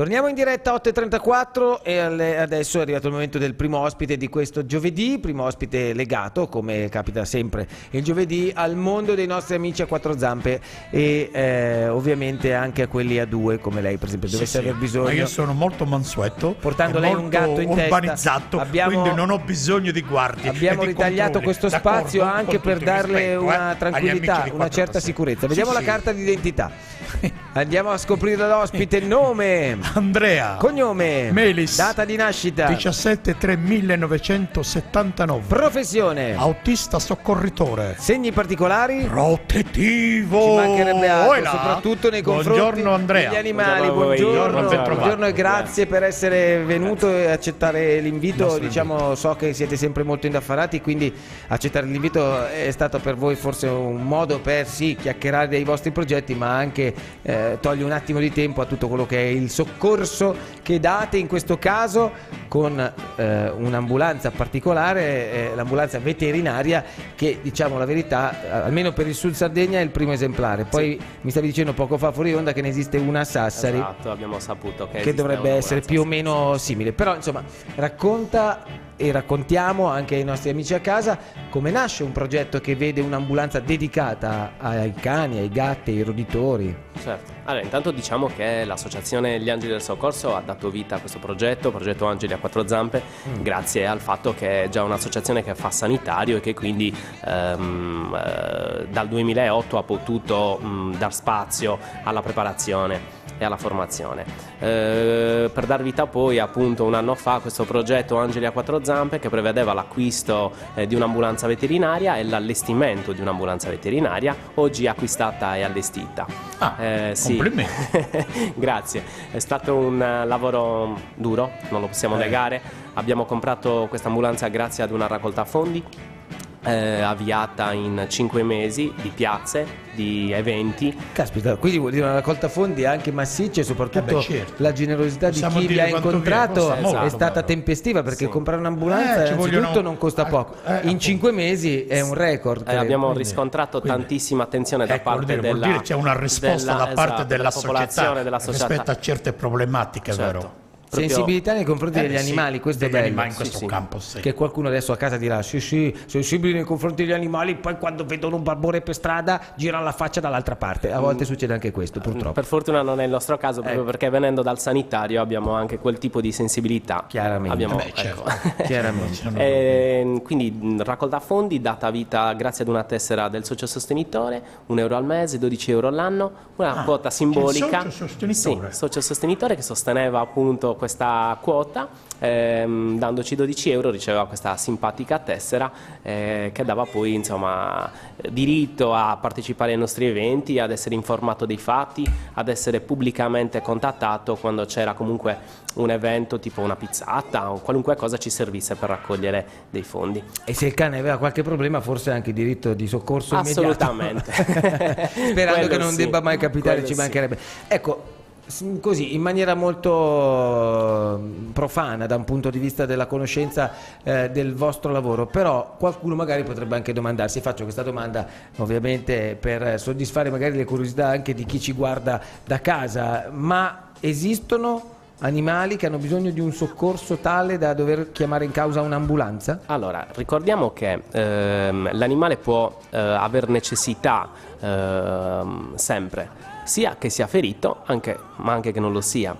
Torniamo in diretta 8:34 e adesso è arrivato il momento del primo ospite di questo giovedì, primo ospite legato, come capita sempre il giovedì, al mondo dei nostri amici a quattro zampe e ovviamente anche a quelli a due, come lei per esempio dovesse aver bisogno. Ma io sono molto mansueto, portando lei un gatto in urbanizzato, quindi non ho bisogno di guardie. Abbiamo ritagliato questo spazio anche per darle una tranquillità, una certa sicurezza. Vediamo la carta d'identità. Andiamo a scoprire l'ospite. Nome: Andrea. Cognome: Melis. Data di nascita: 17/3/1979. Professione: autista soccorritore. Segni particolari: protettivo. Ci mancherebbe altro, soprattutto nei confronti Buongiorno, Andrea. degli animali. Buongiorno e grazie per essere venuto e accettare l'invito. Diciamo, so che siete sempre molto indaffarati, quindi accettare l'invito è stato per voi forse un modo per chiacchierare dei vostri progetti, ma anche toglie un attimo di tempo a tutto quello che è il soccorso che date, in questo caso con un'ambulanza particolare, l'ambulanza veterinaria, che, diciamo la verità, almeno per il Sud Sardegna è il primo esemplare. Poi mi stavi dicendo poco fa fuori onda che ne esiste una a Sassari. Esatto, abbiamo saputo che dovrebbe essere più o meno simile, però insomma racconta e raccontiamo anche ai nostri amici a casa come nasce un progetto che vede un'ambulanza dedicata ai cani, ai gatti, ai roditori. Certo. Allora, intanto diciamo che l'associazione Gli Angeli del Soccorso ha dato vita a questo progetto Angeli a quattro zampe, grazie al fatto che è già un'associazione che fa sanitario e che quindi dal 2008 ha potuto dar spazio alla preparazione e alla formazione. Per dar vita poi appunto un anno fa a questo progetto Angeli a quattro zampe, che prevedeva l'acquisto di un'ambulanza veterinaria e l'allestimento di un'ambulanza veterinaria, oggi acquistata e allestita. Sì. Complimenti. Grazie, è stato un lavoro duro, non lo possiamo negare. Abbiamo comprato questa ambulanza grazie ad una raccolta fondi avviata in 5 mesi di piazze, di eventi. Caspita, quindi vuol dire una raccolta fondi anche massiccia e soprattutto certo. La generosità di chi vi ha incontrato è stata tempestiva, perché comprare un'ambulanza innanzitutto non costa poco, in 5 mesi è un record. Abbiamo riscontrato tantissima attenzione da parte vuol dire c'è una risposta da parte della società rispetto a certe problematiche, vero? Sensibilità nei confronti degli animali, questo è bello. In questo campo, che qualcuno adesso a casa dirà sì, sensibili nei confronti degli animali, poi quando vedono un barbone per strada girano la faccia dall'altra parte. A volte succede anche questo, purtroppo. Per fortuna non è il nostro caso, proprio perché venendo dal sanitario abbiamo anche quel tipo di sensibilità. Chiaramente. Chiaramente. Quindi raccolta fondi, data vita grazie ad una tessera del socio sostenitore, €1 al mese, €12 all'anno, una quota simbolica. Socio sostenitore che sosteneva appunto questa quota, dandoci €12 riceveva questa simpatica tessera che dava poi insomma diritto a partecipare ai nostri eventi, ad essere informato dei fatti, ad essere pubblicamente contattato quando c'era comunque un evento tipo una pizzata o qualunque cosa ci servisse per raccogliere dei fondi. E se il cane aveva qualche problema forse anche diritto di soccorso assolutamente. Sperando che non debba mai capitare, ci mancherebbe. Ecco, così in maniera molto profana da un punto di vista della conoscenza del vostro lavoro, però qualcuno magari potrebbe anche domandarsi, faccio questa domanda ovviamente per soddisfare magari le curiosità anche di chi ci guarda da casa, ma esistono animali che hanno bisogno di un soccorso tale da dover chiamare in causa un'ambulanza? Allora, ricordiamo che l'animale può aver necessità sempre, sia che sia ferito, ma anche che non lo sia.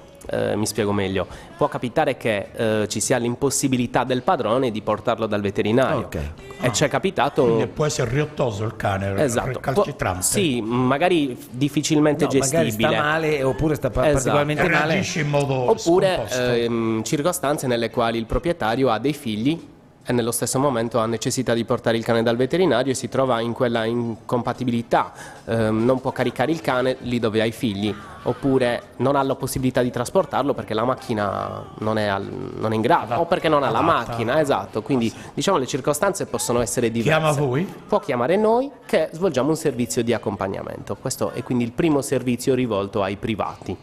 Mi spiego meglio. Può capitare che ci sia l'impossibilità del padrone di portarlo dal veterinario. E ci è capitato. Quindi può essere riottoso il cane, recalcitrante. Sì, magari difficilmente gestibile. Magari sta male oppure sta particolarmente male. Reagisce in modo oppure circostanze nelle quali il proprietario ha dei figli e nello stesso momento ha necessità di portare il cane dal veterinario e si trova in quella incompatibilità, non può caricare il cane lì dove ha i figli, oppure non ha la possibilità di trasportarlo perché la macchina non è in grado o perché non ha la macchina, esatto. Quindi diciamo le circostanze possono essere diverse. Chiama voi? Può chiamare noi che svolgiamo un servizio di accompagnamento. Questo è quindi il primo servizio rivolto ai privati.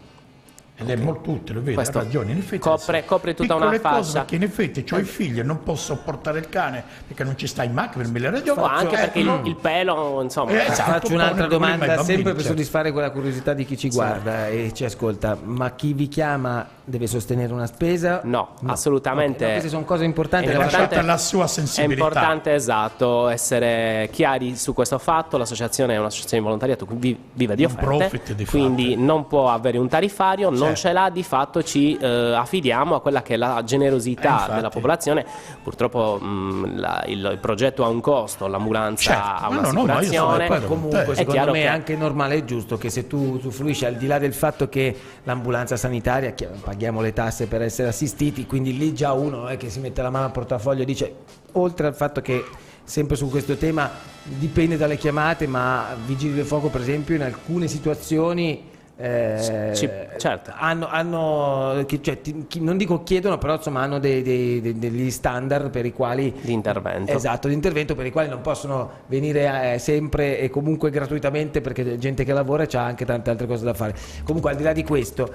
Ed è molto utile, vero? Hai ragione. In effetti copre tutta una fascia. Cose, perché in effetti ho i figli e non posso portare il cane perché non ci sta in macchina per 1000 ragioni. Anche perché il pelo, insomma. Faccio un'altra domanda sempre per soddisfare quella curiosità di chi ci guarda e ci ascolta. Ma chi vi chiama deve sostenere una spesa? No, assolutamente. Okay, queste sono cose importanti. È lasciata la sua sensibilità. È importante, esatto, essere chiari su questo fatto. L'associazione è un'associazione di volontariato, vive di offerte, quindi non può avere un tariffario, non ce l'ha, di fatto ci affidiamo a quella che è la generosità della popolazione. Purtroppo il progetto ha un costo, l'ambulanza ha un'assicurazione. Poi comunque secondo me è anche normale e giusto che se tu usufruisci, al di là del fatto che l'ambulanza sanitaria, paghiamo le tasse per essere assistiti, quindi lì già uno che si mette la mano al portafoglio e dice, oltre al fatto che sempre su questo tema dipende dalle chiamate, ma Vigili del Fuoco per esempio in alcune situazioni certo. non dico chiedono, però insomma hanno degli standard per i quali di intervento. Esatto, di intervento, per i quali non possono venire sempre e comunque gratuitamente, perché c'è gente che lavora e c'ha anche tante altre cose da fare. Comunque al di là di questo,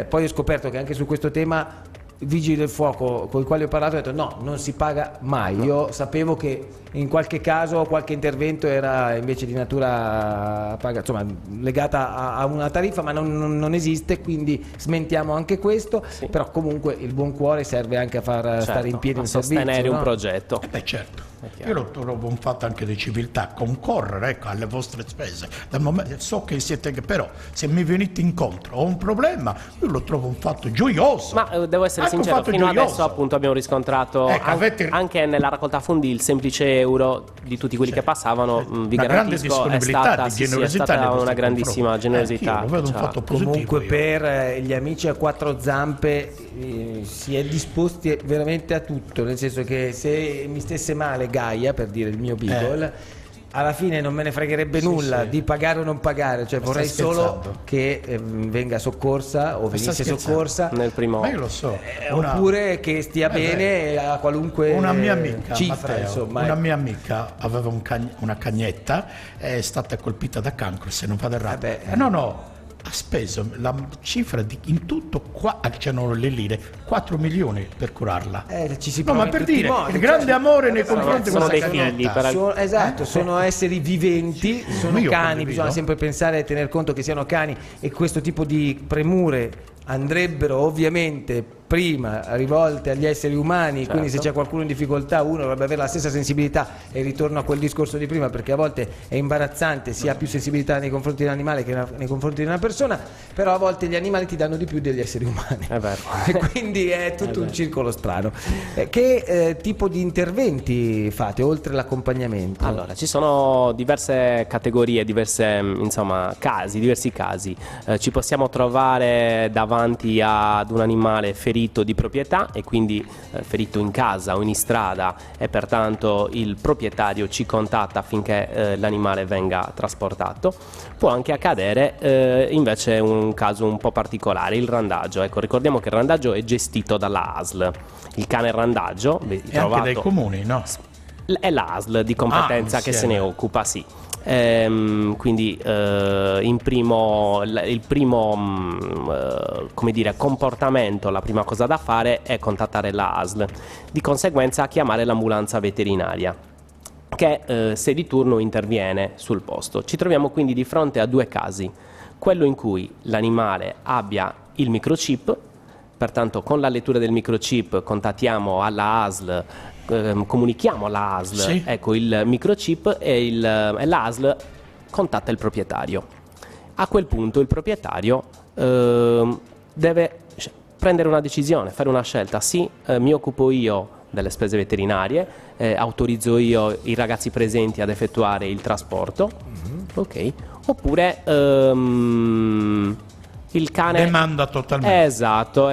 poi ho scoperto che anche su questo tema Vigili del Fuoco con i quali ho parlato ho detto no, non si paga mai. Io sapevo che in qualche caso qualche intervento era invece di natura insomma legata a una tariffa, ma non esiste, quindi smentiamo anche questo. Però comunque il buon cuore serve anche a far stare in piedi un servizio, sostenere un progetto. Certo. Io lo trovo un fatto anche di civiltà, concorrere alle vostre spese. Dal momento, so che siete, però se mi venite incontro ho un problema, io lo trovo un fatto gioioso. Ma devo essere sincero, fino adesso appunto abbiamo riscontrato anche nella raccolta fondi il semplice euro di tutti quelli che passavano. Vi garantisco, è stata una grandissima generosità. Lo vedo un fatto positivo. Comunque per gli amici a quattro zampe si è disposti veramente a tutto, nel senso che se mi stesse male Gaia, per dire il mio Beagle, alla fine non me ne fregherebbe nulla di pagare o non pagare, cioè vorrei solo che venga soccorsa o venisse soccorsa nel primo. Ma io lo so. Oppure che stia bene a qualunque una mia amica, cifra, Matteo, insomma. Una mia amica aveva una cagnetta, è stata colpita da cancro, se non vado errato. Ha speso la cifra in tutto c'erano le lire 4 milioni per curarla. Ma per dire il grande amore nei confronti di questa cagnetta. Sono esseri viventi, sono cani, bisogna sempre pensare e tener conto che siano cani, e questo tipo di premure andrebbero ovviamente prima rivolte agli esseri umani, quindi se c'è qualcuno in difficoltà uno dovrebbe avere la stessa sensibilità, e ritorno a quel discorso di prima, perché a volte è imbarazzante, si ha più sensibilità nei confronti dell'animale che nei confronti di una persona, però a volte gli animali ti danno di più degli esseri umani, e quindi è tutto un circolo strano. Che tipo di interventi fate oltre l'accompagnamento? Allora, ci sono diverse categorie, diversi casi. Ci possiamo trovare davanti ad un animale ferito di proprietà, e quindi ferito in casa o in strada, e pertanto il proprietario ci contatta affinché l'animale venga trasportato. Può anche accadere invece un caso un po' particolare, il randaggio. Ecco, ricordiamo che il randaggio è gestito dalla ASL. Il cane randaggio anche dai comuni, no? È l'ASL di competenza che se ne occupa, sì. Quindi il primo comportamento, la prima cosa da fare è contattare la ASL, di conseguenza chiamare l'ambulanza veterinaria che se di turno interviene sul posto. Ci troviamo quindi di fronte a due casi: quello in cui l'animale abbia il microchip, pertanto con la lettura del microchip contattiamo alla ASL, comunichiamo alla ASL il microchip, e l'ASL contatta il proprietario. A quel punto il proprietario deve prendere una decisione, fare una scelta: mi occupo io delle spese veterinarie, autorizzo io i ragazzi presenti ad effettuare il trasporto, oppure il cane demanda totalmente. Esatto.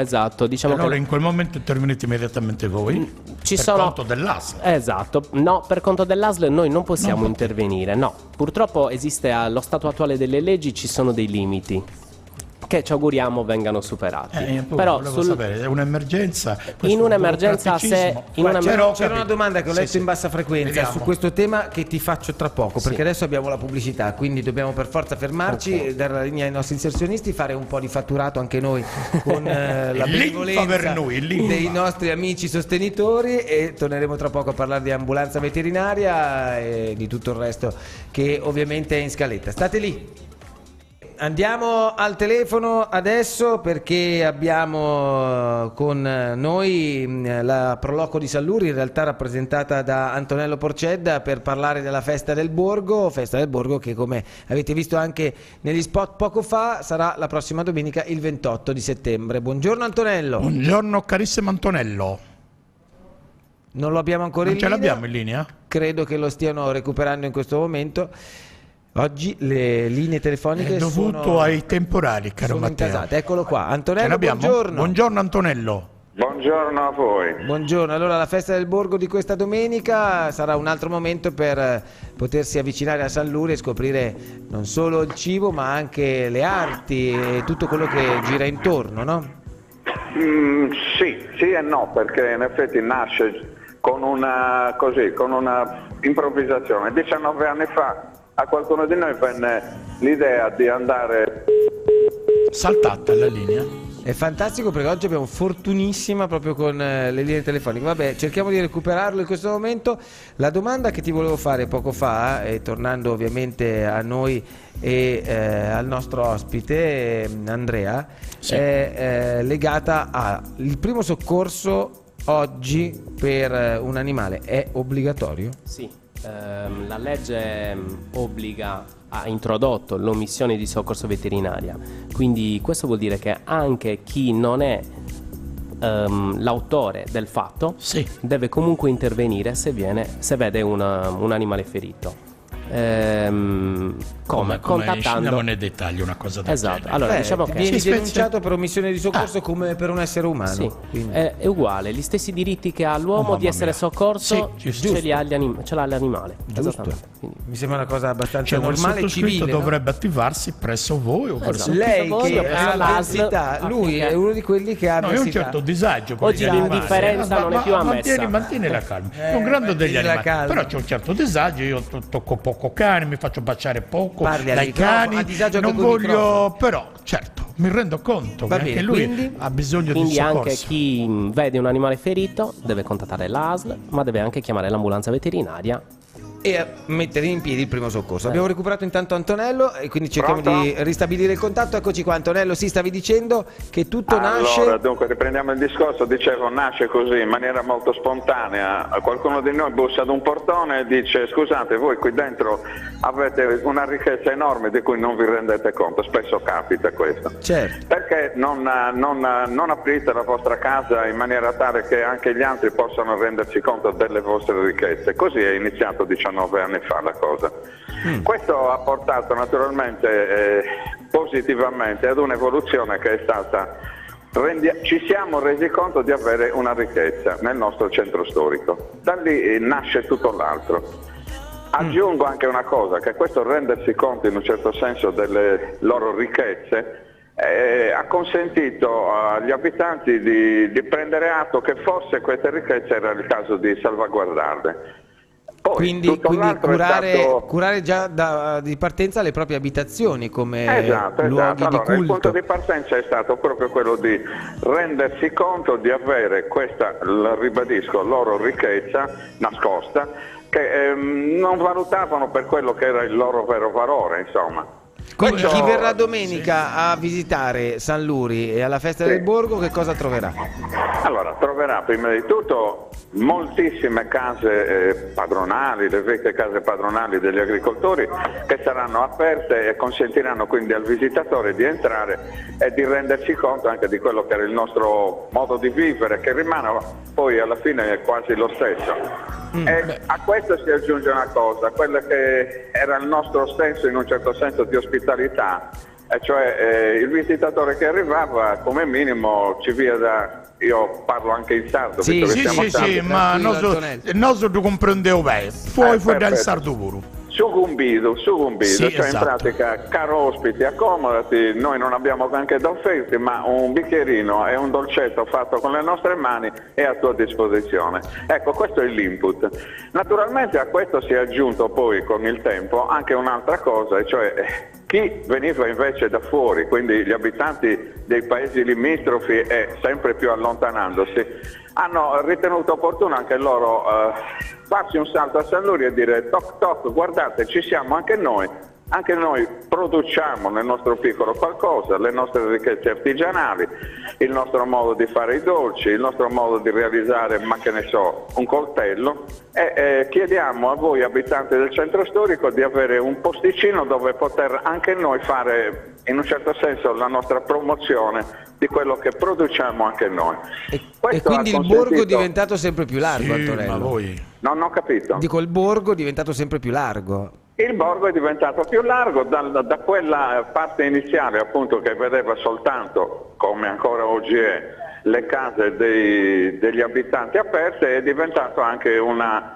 Diciamo allora che in quel momento intervenite immediatamente voi conto dell'ASL. Esatto. No, per conto dell'ASL noi non possiamo intervenire. No, purtroppo esiste, allo stato attuale delle leggi ci sono dei limiti. che ci auguriamo vengano superati. Però sapere, è un'emergenza. In un'emergenza c'era una domanda che ho letto in bassa frequenza su questo tema che ti faccio tra poco, perché adesso abbiamo la pubblicità, quindi dobbiamo per forza fermarci, dare la linea ai nostri inserzionisti, fare un po' di fatturato anche noi con la benevolenza dei nostri amici sostenitori, e torneremo tra poco a parlare di ambulanza veterinaria e di tutto il resto che ovviamente è in scaletta. State lì. Andiamo al telefono adesso perché abbiamo con noi la Proloco di Salluri, in realtà rappresentata da Antonello Porcedda, per parlare della Festa del Borgo che, come avete visto anche negli spot poco fa, sarà la prossima domenica, il 28 di settembre. Buongiorno Antonello. Buongiorno carissimo Antonello. Non lo abbiamo ancora in linea. Non ce l'abbiamo in linea? Credo che lo stiano recuperando in questo momento. Oggi le linee telefoniche è dovuto ai temporali, caro Matteo. Intasate. Eccolo qua. Antonello, buongiorno. Buongiorno Antonello. Buongiorno a voi. Buongiorno. Allora, la Festa del Borgo di questa domenica sarà un altro momento per potersi avvicinare a Salluri e scoprire non solo il cibo, ma anche le arti e tutto quello che gira intorno, no? Sì e no, perché in effetti nasce con una improvvisazione. 19 anni fa a qualcuno di noi venne l'idea di andare... Saltata la linea. È fantastico perché oggi abbiamo fortunissima proprio con le linee telefoniche. Vabbè, cerchiamo di recuperarlo in questo momento. La domanda che ti volevo fare poco fa, e tornando ovviamente a noi e al nostro ospite Andrea, è legata al primo soccorso oggi per un animale. È obbligatorio? Sì. La legge ha introdotto l'omissione di soccorso veterinaria, quindi questo vuol dire che anche chi non è l'autore del fatto deve comunque intervenire se vede un animale ferito. Come contattando nei dettagli una cosa del genere. Allora, diciamo che vieni denunciato per omissione di soccorso come per un essere umano. Sì. È uguale, gli stessi diritti che ha l'uomo di essere soccorso ce l'ha l'animale. Mi sembra una cosa abbastanza normale e civile. Il sottoscritto dovrebbe attivarsi presso voi o presso lei che ha l'avversità. Lui è uno di quelli che ha avversità. È un certo disagio. Oggi l'indifferenza non è più ammessa. Mantieni la calma. È un grande degli animali, però c'è un certo disagio. Io tocco poco cani, mi faccio baciare poco dai cani, non voglio, però certo mi rendo conto che anche lui ha bisogno di soccorso. Quindi anche chi vede un animale ferito deve contattare l'ASL, ma deve anche chiamare l'ambulanza veterinaria e mettere in piedi il primo soccorso. Abbiamo recuperato intanto Antonello e quindi cerchiamo di ristabilire il contatto. Eccoci qua Antonello, stavi dicendo che tutto nasce... Allora, dunque riprendiamo il discorso. Dicevo, nasce così in maniera molto spontanea. Qualcuno di noi bussa ad un portone e dice: scusate, voi qui dentro avete una ricchezza enorme di cui non vi rendete conto. Spesso capita questo. Certo. Perché non aprite la vostra casa in maniera tale che anche gli altri possano rendersi conto delle vostre ricchezze? Così è iniziato 19 anni fa la cosa. Questo ha portato naturalmente positivamente ad un'evoluzione che è stata... ci siamo resi conto di avere una ricchezza nel nostro centro storico. Da lì nasce tutto l'altro. Aggiungo anche una cosa, che questo rendersi conto in un certo senso delle loro ricchezze ha consentito agli abitanti di prendere atto che forse queste ricchezze era il caso di salvaguardarle. Poi, quindi curare già di partenza le proprie abitazioni come luoghi di culto. Il punto di partenza è stato proprio quello di rendersi conto di avere questa, ribadisco, loro ricchezza nascosta che non valutavano per quello che era il loro vero valore, insomma. Quindi chi verrà domenica a visitare Salluri e alla Festa del Borgo che cosa troverà? Allora, troverà prima di tutto moltissime case padronali, le vecchie case padronali degli agricoltori, che saranno aperte e consentiranno quindi al visitatore di entrare e di rendersi conto anche di quello che era il nostro modo di vivere, che rimane poi alla fine quasi lo stesso. E a questo si aggiunge una cosa, quella che era il nostro senso, in un certo senso, di ospitalità, e cioè il visitatore che arrivava come minimo ci via da... Io parlo anche in sardo. Sì, ma non so tu comprende bene, fuori dal sardo puro. Sucumbido, sì, cioè esatto. in pratica, caro ospite, accomodati, noi non abbiamo granché da offrirti, ma un bicchierino e un dolcetto fatto con le nostre mani è a tua disposizione. Ecco, questo è l'input. Naturalmente a questo si è aggiunto poi con il tempo anche un'altra cosa, e cioè chi veniva invece da fuori, quindi gli abitanti dei paesi limitrofi e sempre più allontanandosi, hanno ritenuto opportuno anche loro farsi un salto a San Lurio e dire toc toc, guardate, ci siamo anche noi produciamo nel nostro piccolo qualcosa, le nostre ricchezze artigianali, il nostro modo di fare i dolci, il nostro modo di realizzare, ma che ne so, un coltello, e chiediamo a voi abitanti del centro storico di avere un posticino dove poter anche noi fare in un certo senso la nostra promozione di quello che produciamo anche noi. E quindi il borgo è diventato sempre più largo, sì, Antonello. Ma voi... Non ho capito. Dico, il borgo è diventato sempre più largo. Il borgo è diventato più largo da quella parte iniziale, appunto, che vedeva soltanto, come ancora oggi è, le case degli abitanti aperte, è diventato anche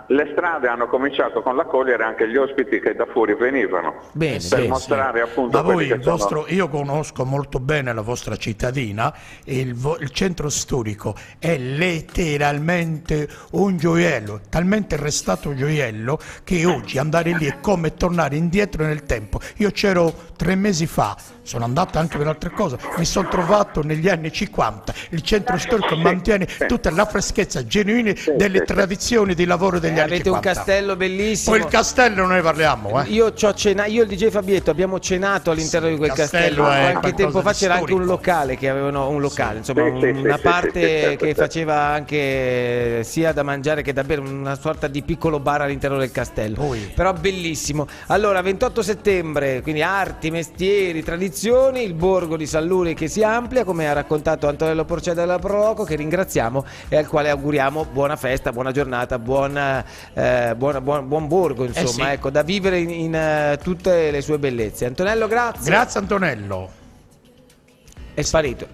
le strade hanno cominciato con l'accogliere anche gli ospiti che da fuori venivano. Bene, per mostrare appunto. Ma voi io conosco molto bene la vostra cittadina e il centro storico è letteralmente un gioiello, talmente restato gioiello che oggi andare lì è come tornare indietro nel tempo. Io c'ero 3 mesi fa, sono andato anche per altre cose, mi sono trovato negli anni 50, il centro storico mantiene tutta la freschezza genuina delle tradizioni di lavoro degli anni 50. Avete un castello bellissimo. Poi il castello noi parliamo. Io e il DJ Fabietto abbiamo cenato all'interno di quel castello. Qualche tempo fa c'era anche un locale, che avevano un locale, insomma una parte che faceva anche sia da mangiare che da bere, una sorta di piccolo bar all'interno del castello. Però bellissimo. Allora, 28 settembre, quindi arti, mestieri, tradizioni, il borgo di San Lurio che si amplia, come ha raccontato Antonello Porcella della Proloco, che ringraziamo e al quale auguriamo buona festa, buona giornata, buon borgo, insomma, ecco, da vivere in tutte le sue bellezze. Antonello, grazie. Grazie Antonello. È sparito.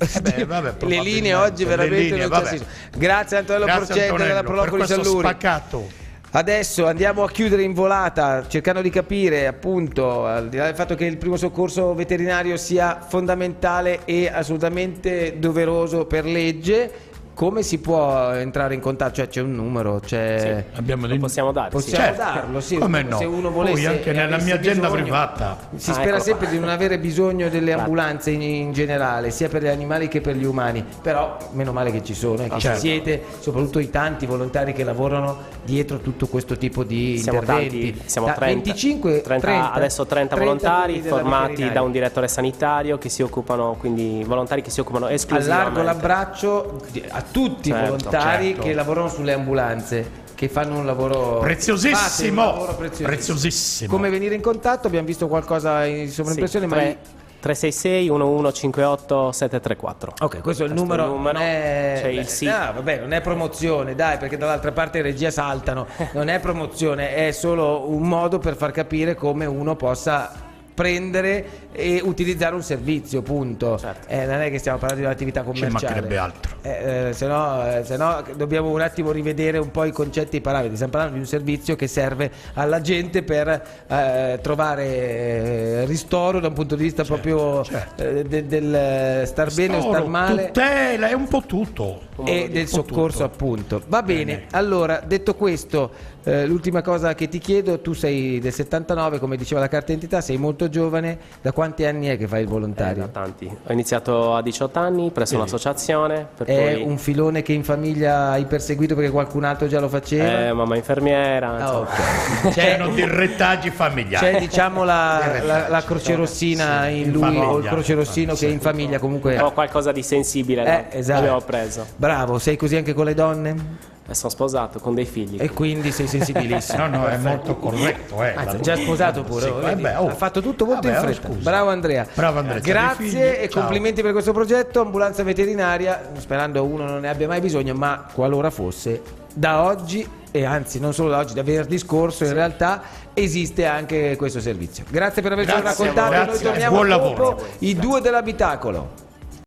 Vabbè, le linee oggi veramente non ci sono. Grazie Antonello Porcella della Proloco di San Lurio. Spaccato. Adesso andiamo a chiudere in volata, cercando di capire, appunto, al di là del fatto che il primo soccorso veterinario sia fondamentale e assolutamente doveroso per legge, come si può entrare in contatto? Cioè c'è un numero, c'è... Sì, lo possiamo dare. Possiamo darlo, sì. Come no? Se uno volesse, poi anche nella mia agenda privata. Si spera sempre di non avere bisogno delle ambulanze in generale, sia per gli animali che per gli umani, però meno male che ci sono e che ci siete, soprattutto i tanti volontari che lavorano dietro tutto questo tipo di interventi. Siamo 30, adesso 30 volontari formati da un direttore sanitario che si occupano, quindi volontari che si occupano esclusivamente. Allargo l'abbraccio a tutti i volontari che lavorano sulle ambulanze, che fanno un lavoro preziosissimo. Preziosissimo. Come venire in contatto? Abbiamo visto qualcosa in sovraimpressione, ma 366 1158 734. Ok, questo è il numero. Non è... C'è il sito. Vabbè, non è promozione, dai, perché dall'altra parte in regia saltano. Non è promozione, è solo un modo per far capire come uno possa prendere e utilizzare un servizio, punto. Certo. Non è che stiamo parlando di un'attività commerciale. Ci mancherebbe altro. Se no dobbiamo un attimo rivedere un po' i concetti e i parametri. Stiamo parlando di un servizio che serve alla gente per trovare ristoro da un punto di vista proprio del star bene o star male, tutela, è un po' tutto, e del soccorso, appunto. Va bene. Allora, detto questo, l'ultima cosa che ti chiedo: tu sei del 79, come diceva la carta d'identità, sei molto giovane. Da quanti anni è che fai il volontario? Da tanti. Ho iniziato a 18 anni presso un'associazione. È un filone che in famiglia hai perseguito perché qualcun altro già lo faceva? Mamma infermiera. C'erano dei retaggi familiari. C'è, diciamo, la croce rossina in lui, famiglia, o il croce rossino che in famiglia comunque... Ho qualcosa di sensibile, esatto. L'avevo preso. Bravo, sei così anche con le donne? Sono sposato con dei figli. E quindi sei sensibilissimo. No, è molto corretto. Già sposato pure. Ha fatto tutto molto in fretta. Bravo Andrea. Grazie e complimenti per questo progetto. Ambulanza veterinaria, sperando uno non ne abbia mai bisogno, ma qualora fosse, da oggi, e anzi non solo da oggi, da venerdì scorso in realtà esiste anche questo servizio. Grazie per averci raccontato. Noi torniamo dopo i due dell'abitacolo.